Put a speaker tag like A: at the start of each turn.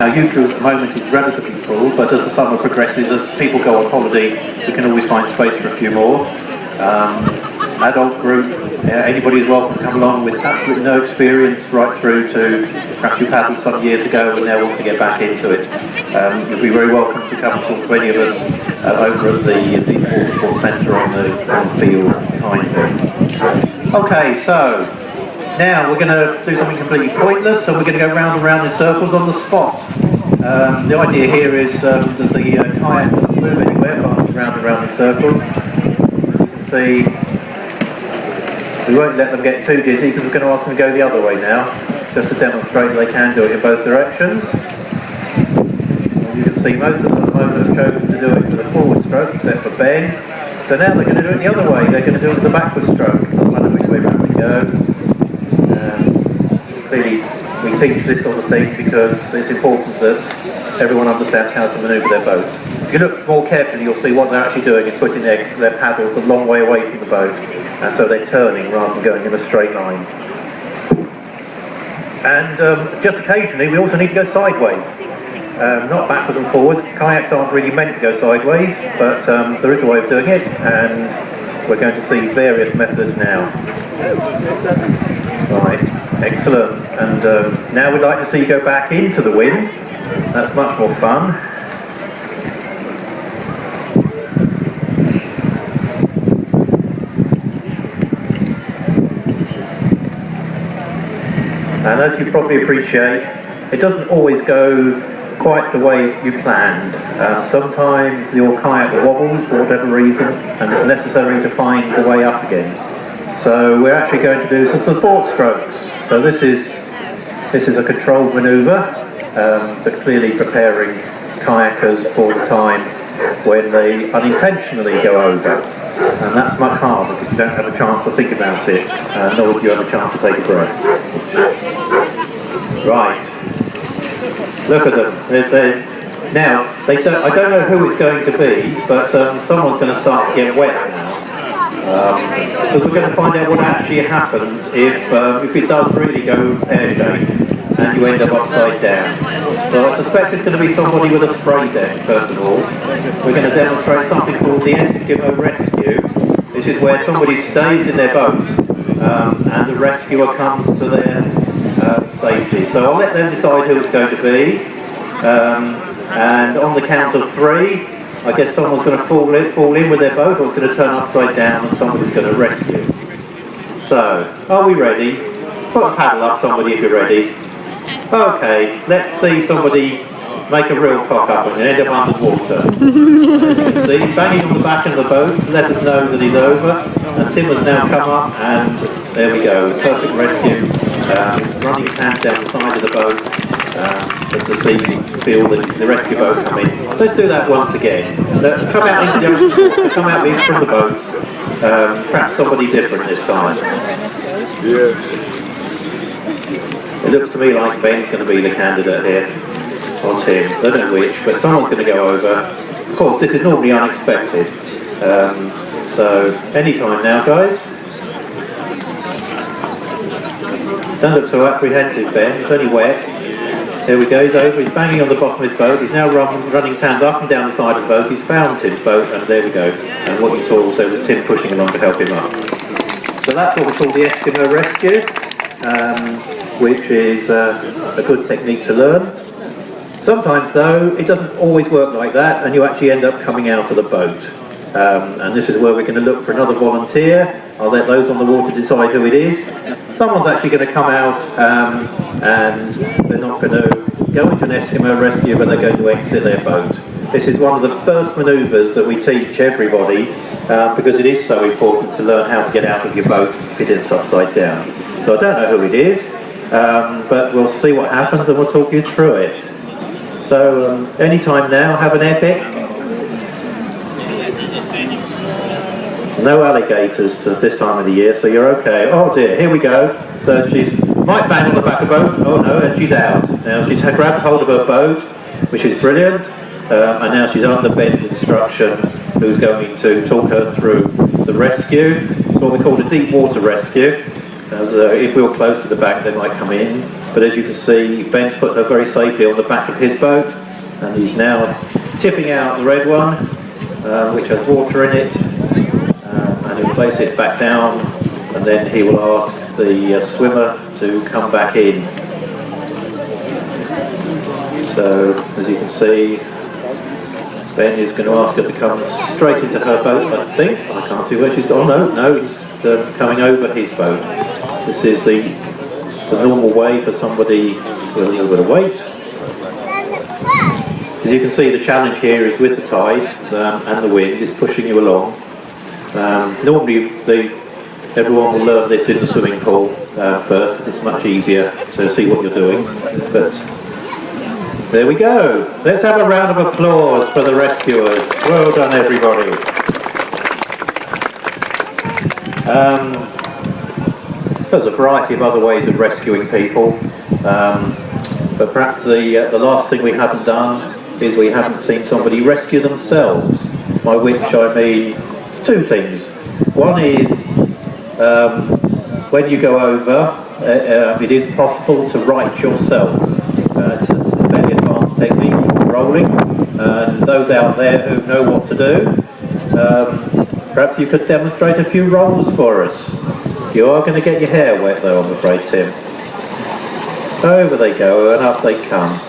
A: Now, usually at the moment it's relatively full, but as the summer progresses, as people go on holiday, we can always find space for a few more. Adult group, anybody is welcome to come along with absolutely no experience, right through to perhaps you paddled some years ago and now want to get back into it. You'll be very welcome to come and talk to any of us over at the Deep Water Sports Centre on the field behind here. Okay, so now we're going to do something completely pointless, so we're going to go round and round in circles on the spot. The idea here is that the kayak doesn't move anywhere but round and round in circles. You can see we won't let them get too dizzy because we're going to ask them to go the other way now, just to demonstrate that they can do it in both directions. And you can see most of them at the moment have chosen to do it with a forward stroke, except for Ben. So now they're going to do it the other way, they're going to do it with a backward stroke. No matter which way round we go. Clearly we teach this sort of thing because it's important that everyone understands how to manoeuvre their boat. If you look more carefully, you'll see what they're actually doing is putting their paddles a long way away from the boat, and so they're turning rather than going in a straight line. And just occasionally we also need to go sideways, not backwards and forwards. Kayaks aren't really meant to go sideways, but there is a way of doing it, and we're going to see various methods now. Right, excellent. And now we'd like to see you go back into the wind. That's much more fun. And as you probably appreciate, it doesn't always go quite the way you planned. Sometimes your kayak wobbles for whatever reason, and it's necessary to find the way up again. So we're actually going to do some support strokes. So this is a controlled manoeuvre, but clearly preparing kayakers for the time when they unintentionally go over. And that's much harder because you don't have a chance to think about it, nor do you have a chance to take a breath. Right, look at them. Now, I don't know who it's going to be, but someone's going to start to get wet now. Because we're going to find out what actually happens if it does really go pear-shaped and you end up upside down. So I suspect it's going to be somebody with a spray deck, first of all. We're going to demonstrate something called the Eskimo Rescue. This is where somebody stays in their boat and the rescuer comes to their safety. So I'll let them decide who it's going to be. And on the count of 3, I guess someone's going to fall in with their boat, or it's going to turn upside down and somebody's going to rescue. So, are we ready? Put a paddle up, somebody, if you're ready. Okay, let's see somebody make a real cock up and end up underwater. See, he's banging on the back of the boat to let us know that he's over. And Tim has now come up, and there we go, perfect rescue. Running his hands down the side of the boat, just to feel the rescue boat come in. Let's do that once again. Come out into the open water, come out in from the boat. Perhaps somebody different this time. Yeah. It looks to me like Ben's going to be the candidate here, or Tim. I don't know which, but someone's going to go over. Of course, this is normally unexpected. So, any time now, guys. Don't look so apprehensive, Ben. It's only wet. There we go, he's over, he's banging on the bottom of his boat, he's now running his hands up and down the side of the boat, he's found Tim's boat, and there we go. And what you saw also was Tim pushing along to help him up. So that's what we call the Eskimo Rescue, which is a good technique to learn. Sometimes though, it doesn't always work like that, and you actually end up coming out of the boat. And this is where we're going to look for another volunteer. I'll let those on the water decide who it is. Someone's actually going to come out and they're not going to go into an Eskimo rescue, but they're going to exit their boat. This is one of the first manoeuvres that we teach everybody because it is so important to learn how to get out of your boat if it is upside down. So I don't know who it is, but we'll see what happens and we'll talk you through it. So anytime now, have an epic. No alligators this time of the year, so you're okay. Oh dear, here we go. So she's might bang on the back of the boat. Oh no, and she's out. Now she's grabbed hold of her boat, which is brilliant. And now she's under Ben's instruction, who's going to talk her through the rescue. It's what we call the deep water rescue. If we were close to the back, they might come in. But as you can see, Ben's put her very safely on the back of his boat, and he's now tipping out the red one, which has water in it, and he'll place it back down, and then he will ask the swimmer to come back in. So, as you can see, Ben is going to ask her to come straight into her boat, I think. I can't see where she's gone. No, he's coming over his boat. This is the normal way for somebody with a little bit of weight. As you can see, the challenge here is with the tide and the wind. It's pushing you along. Normally, everyone will learn this in the swimming pool first, because it's much easier to see what you're doing. But there we go. Let's have a round of applause for the rescuers. Well done, everybody. There's a variety of other ways of rescuing people, but perhaps the last thing we haven't done is we haven't seen somebody rescue themselves. By which I mean two things. One is when you go over, it is possible to right yourself. It's a very advanced technique, rolling, and those out there who know what to do, perhaps you could demonstrate a few rolls for us. You are going to get your hair wet though, I'm afraid, Tim. Over they go, and up they come.